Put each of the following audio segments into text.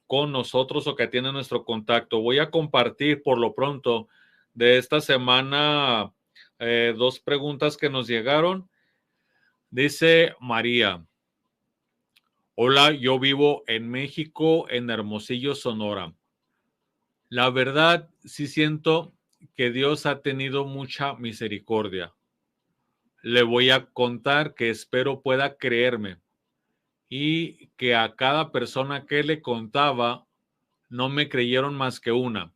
con nosotros o que tiene nuestro contacto. Voy a compartir por lo pronto de esta semana dos preguntas que nos llegaron. Dice María: hola, yo vivo en México, en Hermosillo, Sonora. La verdad, sí siento que Dios ha tenido mucha misericordia. Le voy a contar que espero pueda creerme y que a cada persona que le contaba no me creyeron más que una.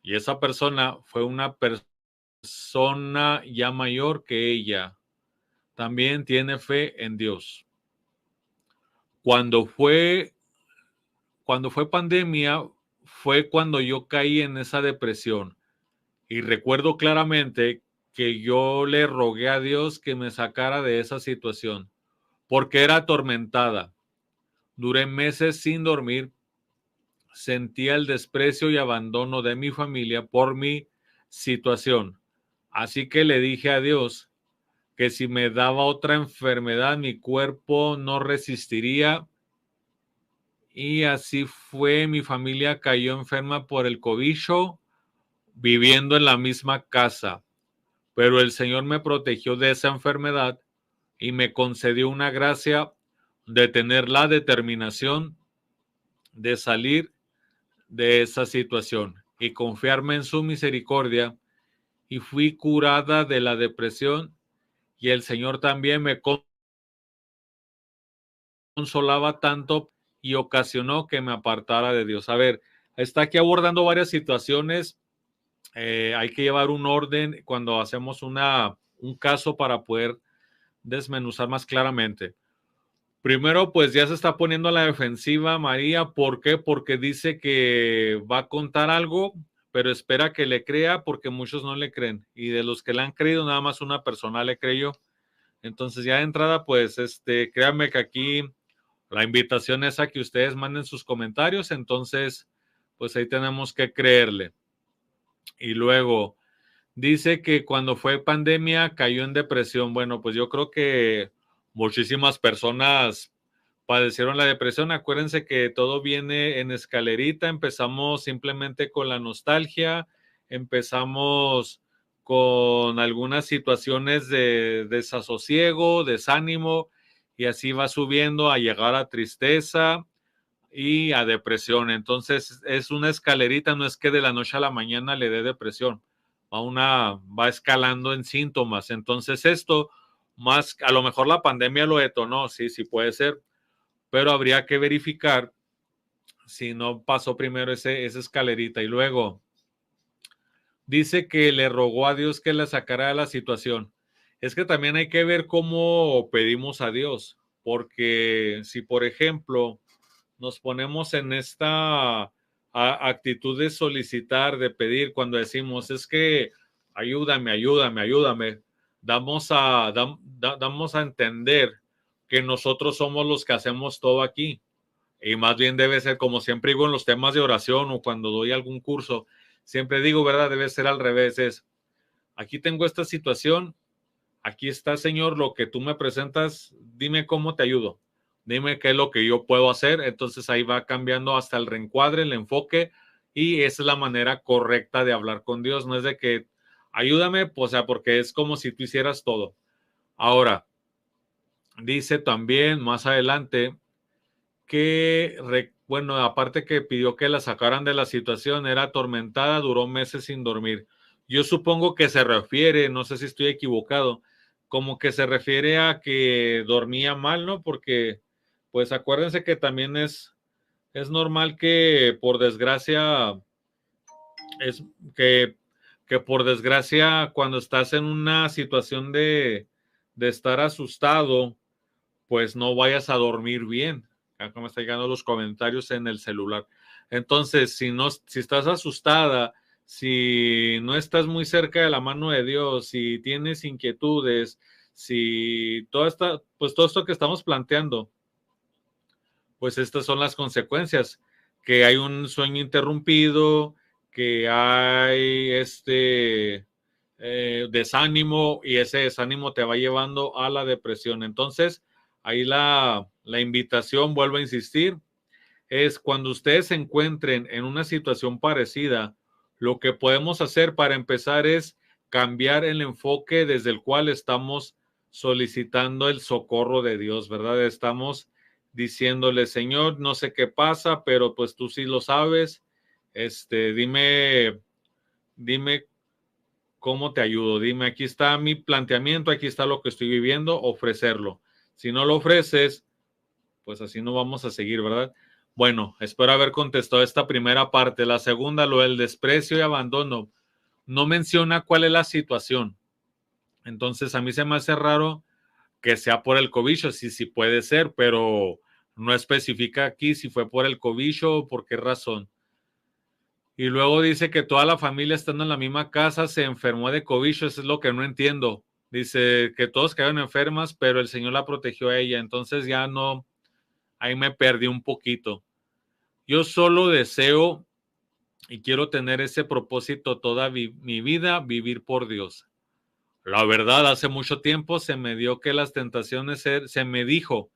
Y esa persona fue una persona ya mayor que ella. También tiene fe en Dios. Cuando fue, cuando fue pandemia, fue cuando yo caí en esa depresión. Y recuerdo claramente que yo le rogué a Dios que me sacara de esa situación, porque era atormentada. Duré meses sin dormir, sentía el desprecio y abandono de mi familia por mi situación. Así que le dije a Dios que si me daba otra enfermedad, mi cuerpo no resistiría. Y así fue, mi familia cayó enferma por el cobicho, viviendo en la misma casa. Pero el Señor me protegió de esa enfermedad y me concedió una gracia de tener la determinación de salir de esa situación y confiarme en su misericordia, y fui curada de la depresión, y el Señor también me consolaba tanto y ocasionó que me apartara de Dios. A ver, está aquí abordando varias situaciones. Hay que llevar un orden cuando hacemos un caso para poder desmenuzar más claramente. Primero, pues ya se está poniendo a la defensiva María. ¿Por qué? Porque dice que va a contar algo, pero espera que le crea, porque muchos no le creen. Y de los que le han creído, nada más una persona le creyó. Entonces, ya de entrada, pues, créanme que aquí la invitación es a que ustedes manden sus comentarios. Entonces, pues ahí tenemos que creerle. Y luego, dice que cuando fue pandemia cayó en depresión. Bueno, pues yo creo que muchísimas personas padecieron la depresión. Acuérdense que todo viene en escalerita. Empezamos simplemente con la nostalgia, empezamos con algunas situaciones de desasosiego, desánimo, y así va subiendo a llegar a tristeza y a depresión. Entonces es una escalerita, no es que de la noche a la mañana le dé depresión, va escalando en síntomas. Entonces esto, más a lo mejor la pandemia lo detonó, sí, sí puede ser, pero habría que verificar si no pasó primero esa escalerita. Y luego dice que le rogó a Dios que la sacara de la situación. Es que también hay que ver cómo pedimos a Dios, porque si, por ejemplo, nos ponemos en esta actitud de solicitar, de pedir, cuando decimos, es que ayúdame, ayúdame, ayúdame, damos a entender que nosotros somos los que hacemos todo aquí. Y más bien debe ser, como siempre digo en los temas de oración o cuando doy algún curso, siempre digo, ¿verdad? Debe ser al revés, es, aquí tengo esta situación, aquí está, Señor, lo que tú me presentas, dime cómo te ayudo, dime qué es lo que yo puedo hacer. Entonces ahí va cambiando hasta el reencuadre, el enfoque, y esa es la manera correcta de hablar con Dios. No es de que ayúdame, o sea, porque es como si tú hicieras todo. Ahora, dice también más adelante que, bueno, aparte que pidió que la sacaran de la situación, era atormentada, duró meses sin dormir. Yo supongo que se refiere, no sé si estoy equivocado, como que se refiere a que dormía mal, ¿no? Porque, pues acuérdense que también es normal que por desgracia, es que, que por desgracia cuando estás en una situación de estar asustado, pues no vayas a dormir bien. Acá me están llegando los comentarios en el celular. Entonces, si estás asustada, si no estás muy cerca de la mano de Dios, si tienes inquietudes, si pues todo esto que estamos planteando, pues estas son las consecuencias, que hay un sueño interrumpido, que hay desánimo, y ese desánimo te va llevando a la depresión. Entonces, ahí la invitación, vuelvo a insistir, es cuando ustedes se encuentren en una situación parecida, lo que podemos hacer para empezar es cambiar el enfoque desde el cual estamos solicitando el socorro de Dios, ¿verdad? Estamos diciéndole, Señor, no sé qué pasa, pero pues tú sí lo sabes. Dime cómo te ayudo. Dime, aquí está mi planteamiento, aquí está lo que estoy viviendo, ofrecerlo. Si no lo ofreces, pues así no vamos a seguir, ¿verdad? Bueno, espero haber contestado esta primera parte. La segunda, lo del desprecio y abandono, no menciona cuál es la situación. Entonces, a mí se me hace raro que sea por el cobicho, sí puede ser, pero no especifica aquí si fue por el cobicho o por qué razón. Y luego dice que toda la familia estando en la misma casa se enfermó de cobicho, eso es lo que no entiendo. Dice que todos quedaron enfermas, pero el Señor la protegió a ella, entonces ya no, ahí me perdí un poquito. Yo solo deseo y quiero tener ese propósito toda mi vida, vivir por Dios. La verdad, hace mucho tiempo se me dio que las tentaciones, se me dijo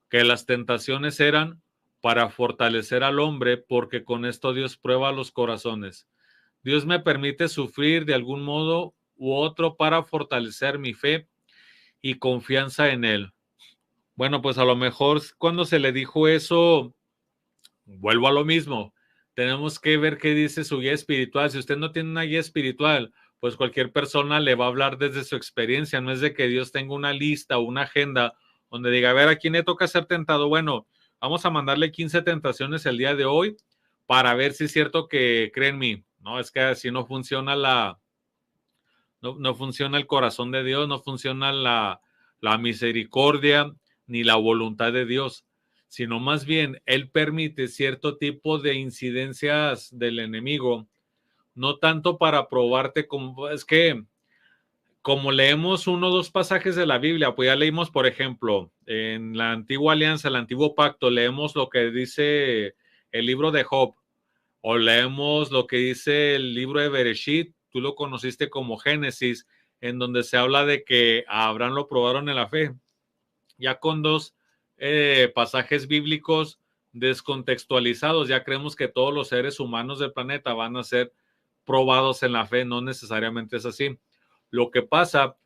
que las tentaciones eran para fortalecer al hombre, porque con esto Dios prueba los corazones. Dios me permite sufrir de algún modo u otro para fortalecer mi fe y confianza en Él. Bueno, pues a lo mejor cuando se le dijo eso, vuelvo a lo mismo. Tenemos que ver qué dice su guía espiritual. Si usted no tiene una guía espiritual, pues cualquier persona le va a hablar desde su experiencia. No es de que Dios tenga una lista o una agenda donde diga, a ver, ¿a quién le toca ser tentado? Bueno, vamos a mandarle 15 tentaciones el día de hoy para ver si es cierto que cree en mí. No, es que así no funciona no funciona el corazón de Dios, no funciona la misericordia ni la voluntad de Dios, sino más bien Él permite cierto tipo de incidencias del enemigo, no tanto para probarte como, es que como leemos uno o dos pasajes de la Biblia, pues ya leímos, por ejemplo, en la antigua alianza, el antiguo pacto, leemos lo que dice el libro de Job, o leemos lo que dice el libro de Bereshit, tú lo conociste como Génesis, en donde se habla de que a Abraham lo probaron en la fe. Ya con dos pasajes bíblicos descontextualizados, ya creemos que todos los seres humanos del planeta van a ser probados en la fe, no necesariamente es así. Lo que pasa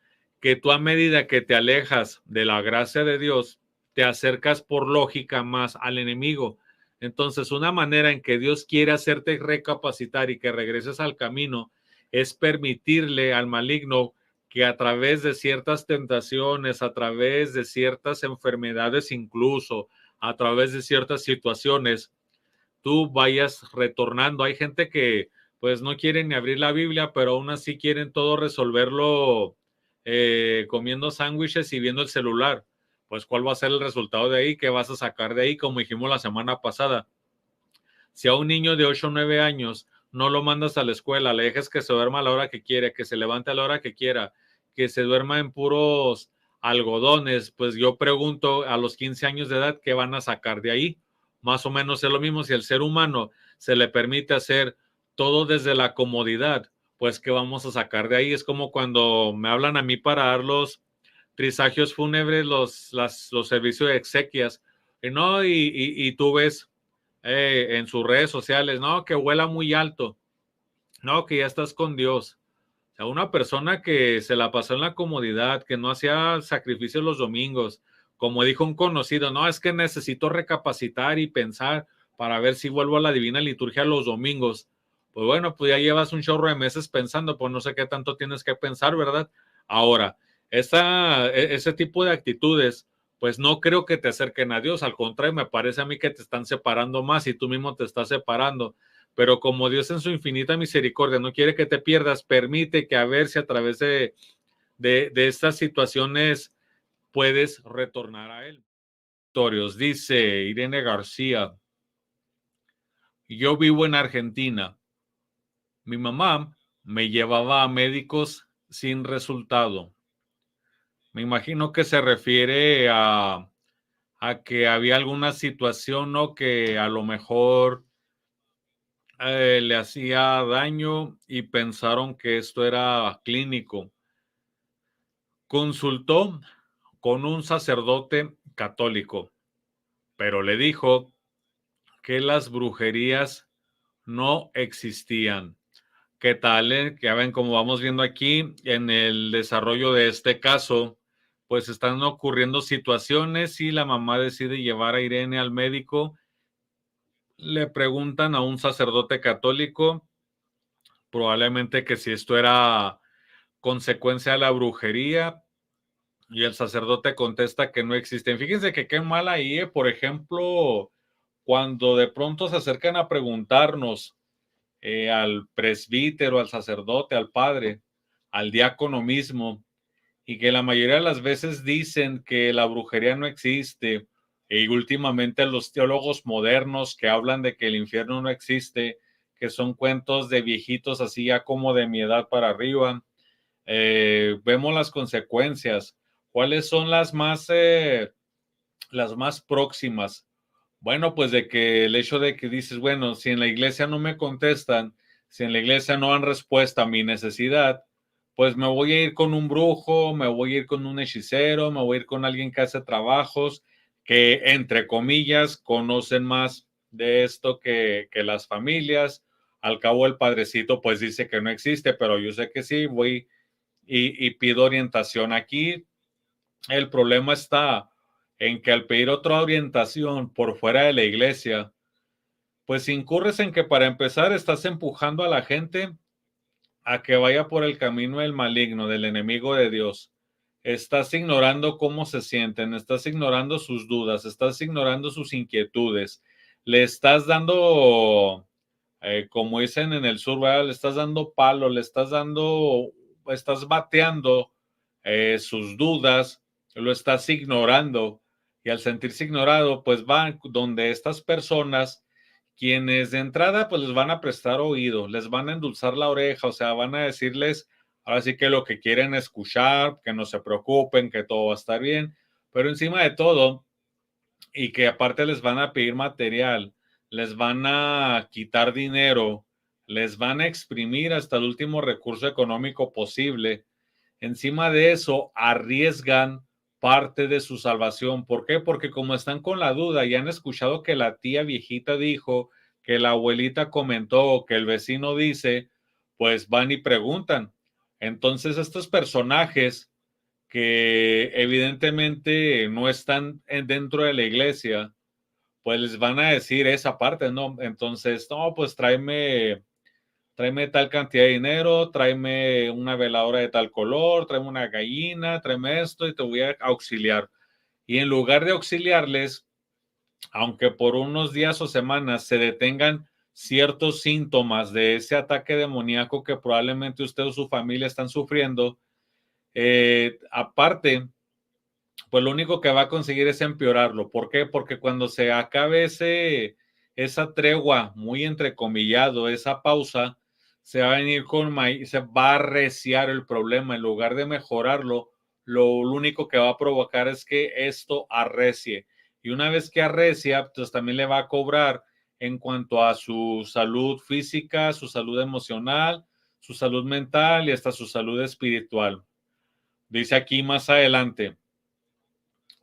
que tú a medida que te alejas de la gracia de Dios, te acercas por lógica más al enemigo. Entonces, una manera en que Dios quiere hacerte recapacitar y que regreses al camino es permitirle al maligno que a través de ciertas tentaciones, a través de ciertas enfermedades incluso, a través de ciertas situaciones, tú vayas retornando. Hay gente que pues no quiere ni abrir la Biblia, pero aún así quieren todo resolverlo comiendo sándwiches y viendo el celular. Pues ¿cuál va a ser el resultado de ahí? ¿Qué vas a sacar de ahí? Como dijimos la semana pasada. Si a un niño de 8 o 9 años no lo mandas a la escuela, le dejas que se duerma a la hora que quiere, que se levante a la hora que quiera, que se duerma en puros algodones, pues yo pregunto a los 15 años de edad, ¿qué van a sacar de ahí? Más o menos es lo mismo. Si al ser humano se le permite hacer todo desde la comodidad, pues ¿qué vamos a sacar de ahí? Es como cuando me hablan a mí para dar los trisagios fúnebres, los servicios de exequias, y tú ves en sus redes sociales, no, que vuela muy alto, no, que ya estás con Dios. O sea, una persona que se la pasó en la comodidad, que no hacía sacrificios los domingos, como dijo un conocido, no, es que necesito recapacitar y pensar para ver si vuelvo a la divina liturgia los domingos. Pues bueno, pues ya llevas un chorro de meses pensando, pues no sé qué tanto tienes que pensar, ¿verdad? Ahora, ese tipo de actitudes, pues no creo que te acerquen a Dios, al contrario, me parece a mí que te están separando más y tú mismo te estás separando. Pero como Dios en su infinita misericordia no quiere que te pierdas, permite que a ver si a través de estas situaciones puedes retornar a Él. Dice Irene García, yo vivo en Argentina. Mi mamá me llevaba a médicos sin resultado. Me imagino que se refiere a que había alguna situación, ¿no? Que a lo mejor le hacía daño y pensaron que esto era clínico. Consultó con un sacerdote católico, pero le dijo que las brujerías no existían. ¿Qué tal? Que ya ven, como vamos viendo aquí en el desarrollo de este caso, pues están ocurriendo situaciones y la mamá decide llevar a Irene al médico. Le preguntan a un sacerdote católico, probablemente que si esto era consecuencia de la brujería, y el sacerdote contesta que no existen. Fíjense que qué mal ahí, por ejemplo, cuando de pronto se acercan a preguntarnos al presbítero, al sacerdote, al padre, al diácono mismo, y que la mayoría de las veces dicen que la brujería no existe, y últimamente los teólogos modernos que hablan de que el infierno no existe, que son cuentos de viejitos así ya como de mi edad para arriba. Vemos las consecuencias. ¿Cuáles son las más próximas? Bueno, pues de que el hecho de que dices, bueno, si en la iglesia no me contestan, si en la iglesia no dan respuesta a mi necesidad, pues me voy a ir con un brujo, me voy a ir con un hechicero, me voy a ir con alguien que hace trabajos que, entre comillas, conocen más de esto que las familias. Al cabo, el padrecito pues dice que no existe, pero yo sé que sí, voy y pido orientación aquí. El problema está en que al pedir otra orientación por fuera de la iglesia, pues incurres en que para empezar estás empujando a la gente a que vaya por el camino del maligno, del enemigo de Dios. Estás ignorando cómo se sienten, estás ignorando sus dudas, estás ignorando sus inquietudes, le estás dando, como dicen en el sur, ¿verdad? Le estás dando palo, estás bateando sus dudas, lo estás ignorando, y al sentirse ignorado, pues van donde estas personas, quienes de entrada pues les van a prestar oído, les van a endulzar la oreja, o sea, van a decirles ahora sí que lo que quieren escuchar, que no se preocupen, que todo va a estar bien, pero encima de todo, y que aparte les van a pedir material, les van a quitar dinero, les van a exprimir hasta el último recurso económico posible. Encima de eso, arriesgan parte de su salvación. ¿Por qué? Porque como están con la duda y han escuchado que la tía viejita dijo, que la abuelita comentó, que el vecino dice, pues van y preguntan. Entonces, estos personajes que evidentemente no están dentro de la iglesia, pues les van a decir esa parte, ¿no? Entonces, no, pues tráeme tal cantidad de dinero, tráeme una veladora de tal color, tráeme una gallina, tráeme esto y te voy a auxiliar. Y en lugar de auxiliarles, aunque por unos días o semanas se detengan ciertos síntomas de ese ataque demoníaco que probablemente usted o su familia están sufriendo, aparte, pues lo único que va a conseguir es empeorarlo. ¿Por qué? Porque cuando se acabe esa tregua, muy entrecomillado, esa pausa, se va a venir se va a arreciar el problema. En lugar de mejorarlo, lo único que va a provocar es que esto arrecie. Y una vez que arrecia, pues también le va a cobrar en cuanto a su salud física, su salud emocional, su salud mental y hasta su salud espiritual. Dice aquí más adelante: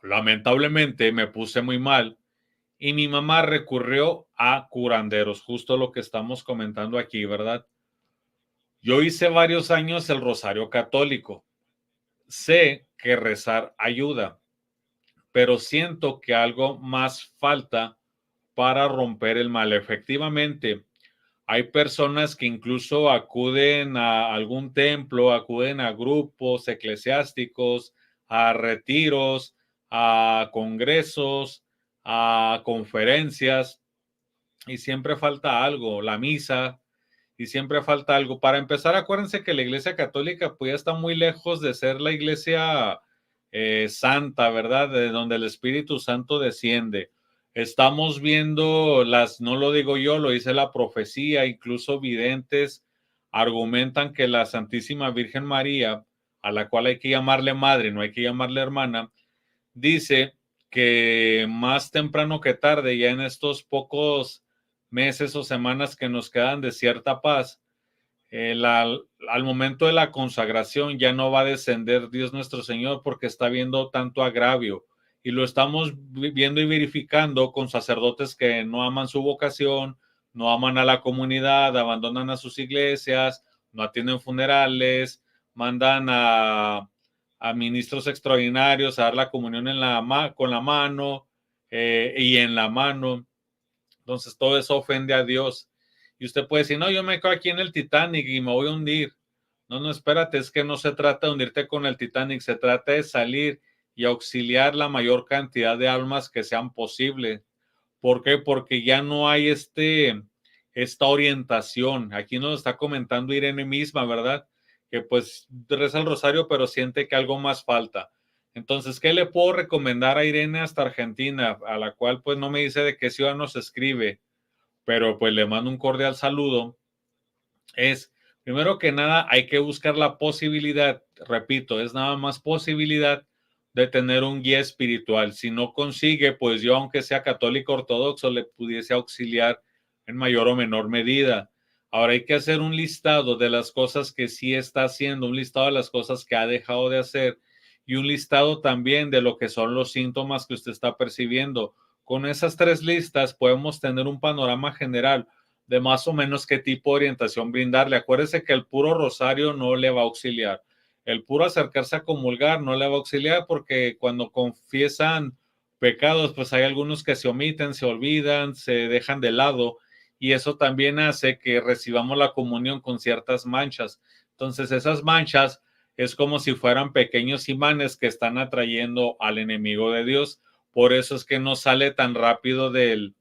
lamentablemente me puse muy mal y mi mamá recurrió a curanderos, justo lo que estamos comentando aquí, ¿verdad? Yo hice varios años el rosario católico. Sé que rezar ayuda, pero siento que algo más falta para romper el mal. Efectivamente, hay personas que incluso acuden a algún templo, acuden a grupos eclesiásticos, a retiros, a congresos, a conferencias, y siempre falta algo, la misa, y siempre falta algo. Para empezar, acuérdense que la Iglesia Católica pues ya está muy lejos de ser la Iglesia santa, ¿verdad? De donde el Espíritu Santo desciende. Estamos viendo no lo digo yo, lo dice la profecía, incluso videntes argumentan que la Santísima Virgen María, a la cual hay que llamarle madre, no hay que llamarle hermana, dice que más temprano que tarde, ya en estos pocos meses o semanas que nos quedan de cierta paz, al momento de la consagración ya no va a descender Dios nuestro Señor porque está viendo tanto agravio y lo estamos viendo y verificando con sacerdotes que no aman su vocación, no aman a la comunidad, abandonan a sus iglesias, no atienden funerales, mandan a ministros extraordinarios a dar la comunión con la mano y en la mano. Entonces todo eso ofende a Dios. Y usted puede decir, no, yo me quedo aquí en el Titanic y me voy a hundir. No, no, espérate, es que no se trata de hundirte con el Titanic, se trata de salir y auxiliar la mayor cantidad de almas que sean posible. ¿Por qué? Porque ya no hay esta orientación. Aquí nos está comentando Irene misma, ¿verdad? Que pues reza el rosario, pero siente que algo más falta. Entonces, ¿qué le puedo recomendar a Irene hasta Argentina? A la cual pues no me dice de qué ciudad nos escribe, pero pues le mando un cordial saludo. Es, primero que nada, hay que buscar la posibilidad, repito, es nada más posibilidad de tener un guía espiritual. Si no consigue, pues yo, aunque sea católico ortodoxo, le pudiese auxiliar en mayor o menor medida. Ahora hay que hacer un listado de las cosas que sí está haciendo, un listado de las cosas que ha dejado de hacer y un listado también de lo que son los síntomas que usted está percibiendo. Con esas tres listas podemos tener un panorama general de más o menos qué tipo de orientación brindarle. Acuérdese que el puro rosario no le va a auxiliar. El puro acercarse a comulgar no le va a auxiliar porque cuando confiesan pecados, pues hay algunos que se omiten, se olvidan, se dejan de lado y eso también hace que recibamos la comunión con ciertas manchas. Entonces esas manchas es como si fueran pequeños imanes que están atrayendo al enemigo de Dios. Por eso es que no sale tan rápido de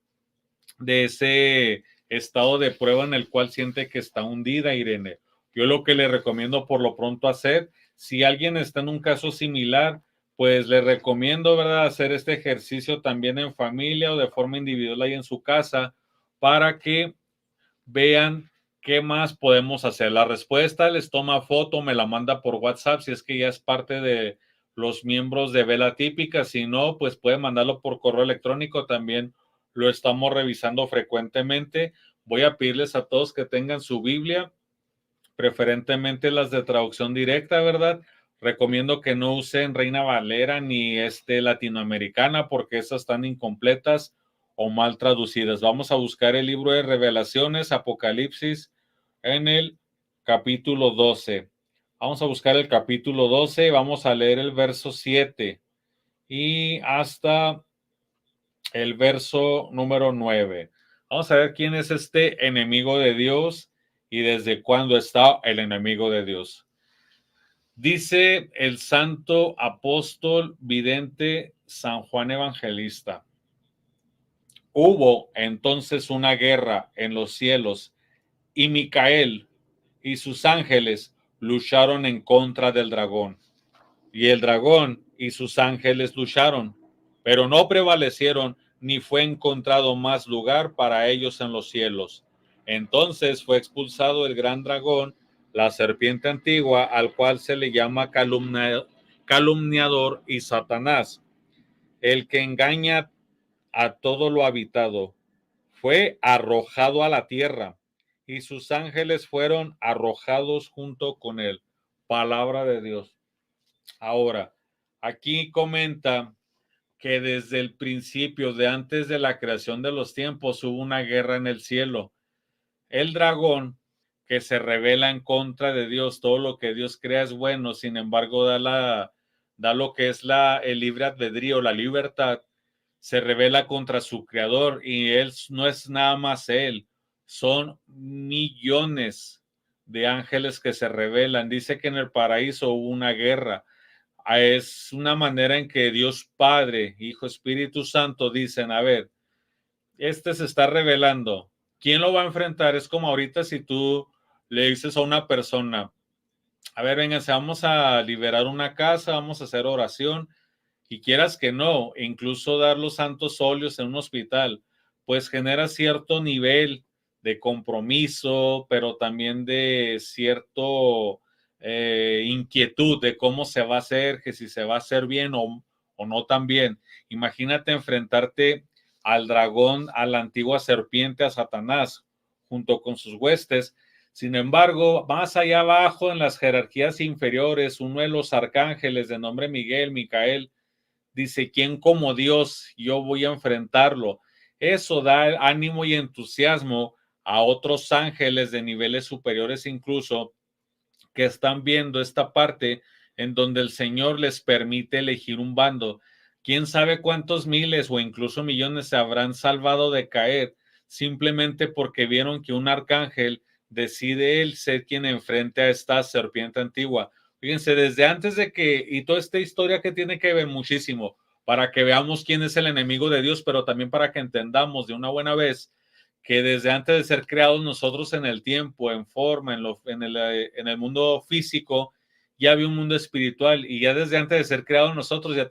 ese estado de prueba en el cual siente que está hundida, Irene. Yo lo que le recomiendo por lo pronto hacer, si alguien está en un caso similar, pues le recomiendo, ¿verdad?, hacer este ejercicio también en familia o de forma individual ahí en su casa para que vean qué más podemos hacer. La respuesta les toma foto, me la manda por WhatsApp si es que ya es parte de los miembros de Vela Típica. Si no, pues puede mandarlo por correo electrónico. También lo estamos revisando frecuentemente. Voy a pedirles a todos que tengan su Biblia, preferentemente las de traducción directa, ¿verdad? Recomiendo que no usen Reina Valera ni latinoamericana porque esas están incompletas o mal traducidas. Vamos a buscar el libro de Revelaciones, Apocalipsis, en el capítulo 12. Vamos a buscar el capítulo 12, vamos a leer el verso 7 y hasta el verso número 9. Vamos a ver quién es este enemigo de Dios y desde cuándo está el enemigo de Dios. Dice el santo apóstol vidente San Juan Evangelista: hubo entonces una guerra en los cielos y Micael y sus ángeles lucharon en contra del dragón. Y el dragón y sus ángeles lucharon, pero no prevalecieron, ni fue encontrado más lugar para ellos en los cielos. Entonces fue expulsado el gran dragón, la serpiente antigua, al cual se le llama calumniador y Satanás, el que engaña a todo lo habitado. Fue arrojado a la tierra y sus ángeles fueron arrojados junto con él. Palabra de Dios. Ahora, aquí comenta que desde el principio, de antes de la creación de los tiempos, hubo una guerra en el cielo. El dragón, que se revela en contra de Dios, todo lo que Dios crea es bueno, sin embargo da lo que es el libre albedrío, la libertad, se revela contra su creador y él no es nada más él, son millones de ángeles que se rebelan. Dice que en el paraíso hubo una guerra. Es una manera en que Dios Padre, Hijo, Espíritu Santo dicen, a ver, se está revelando. ¿Quién lo va a enfrentar? Es como ahorita si tú le dices a una persona, a ver, venga, vamos a liberar una casa, vamos a hacer oración, y quieras que no, incluso dar los santos óleos en un hospital, pues genera cierto nivel de compromiso, pero también de cierto inquietud de cómo se va a hacer, que si se va a hacer bien o no tan bien. Imagínate enfrentarte al dragón, a la antigua serpiente, a Satanás, junto con sus huestes. Sin embargo, más allá abajo, en las jerarquías inferiores, uno de los arcángeles de nombre Miguel, Micael, dice, ¿quién como Dios? Yo voy a enfrentarlo. Eso da ánimo y entusiasmo a otros ángeles de niveles superiores incluso que están viendo esta parte en donde el Señor les permite elegir un bando. ¿Quién sabe cuántos miles o incluso millones se habrán salvado de caer simplemente porque vieron que un arcángel decide él ser quien enfrente a esta serpiente antigua? Fíjense, desde antes de que, y toda esta historia que tiene que ver muchísimo, para que veamos quién es el enemigo de Dios, pero también para que entendamos de una buena vez que desde antes de ser creados nosotros en el tiempo, en forma, en el mundo físico, ya había un mundo espiritual y ya desde antes de ser creados nosotros ya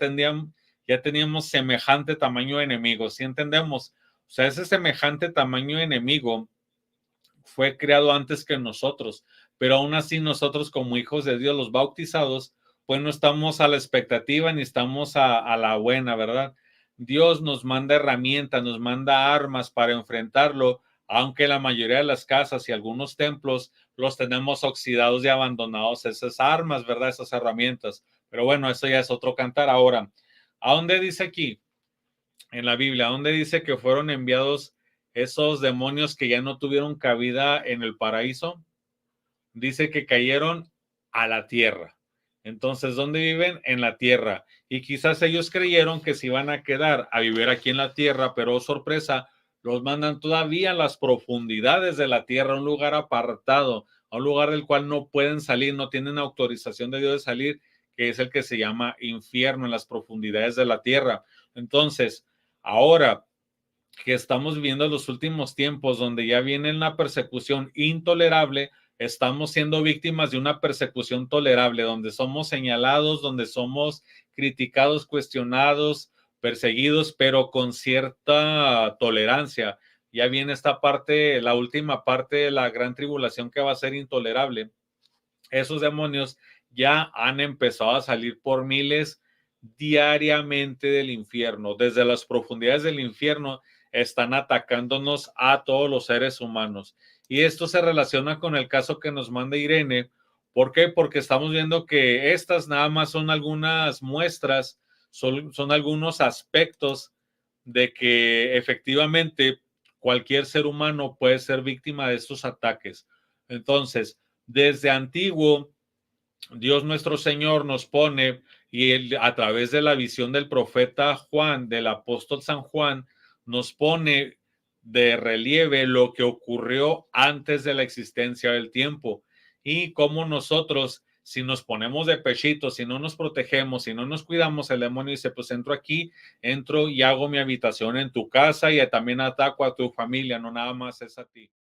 teníamos semejante tamaño de enemigos, ¿sí entendemos? O sea, ese semejante tamaño de enemigo fue creado antes que nosotros, pero aún así nosotros como hijos de Dios, los bautizados, pues no estamos a la expectativa ni estamos a la buena, ¿verdad? Dios nos manda herramientas, nos manda armas para enfrentarlo, aunque la mayoría de las casas y algunos templos los tenemos oxidados y abandonados, esas armas, ¿verdad? Esas herramientas. Pero bueno, eso ya es otro cantar. Ahora, ¿a dónde dice aquí en la Biblia? ¿A dónde dice que fueron enviados esos demonios que ya no tuvieron cabida en el paraíso? Dice que cayeron a la tierra. Entonces, ¿dónde viven? En la tierra. Y quizás ellos creyeron que se iban a quedar a vivir aquí en la tierra, pero oh, sorpresa, los mandan todavía a las profundidades de la tierra, a un lugar apartado, a un lugar del cual no pueden salir, no tienen autorización de Dios de salir, que es el que se llama infierno, en las profundidades de la tierra. Entonces, ahora que estamos viviendo los últimos tiempos donde ya viene una persecución intolerable, estamos siendo víctimas de una persecución tolerable, donde somos señalados, donde somos criticados, cuestionados, perseguidos, pero con cierta tolerancia. Ya viene esta parte, la última parte de la gran tribulación que va a ser intolerable. Esos demonios ya han empezado a salir por miles diariamente del infierno. Desde las profundidades del infierno están atacándonos a todos los seres humanos. Y esto se relaciona con el caso que nos manda Irene. ¿Por qué? Porque estamos viendo que estas nada más son algunas muestras, son algunos aspectos de que efectivamente cualquier ser humano puede ser víctima de estos ataques. Entonces, desde antiguo, Dios nuestro Señor nos pone y él, a través de la visión del profeta Juan, del apóstol San Juan, nos pone de relieve lo que ocurrió antes de la existencia del tiempo y cómo nosotros, si nos ponemos de pechito, si no nos protegemos, si no nos cuidamos, el demonio dice, pues entro aquí, entro y hago mi habitación en tu casa y también ataco a tu familia, no nada más es a ti.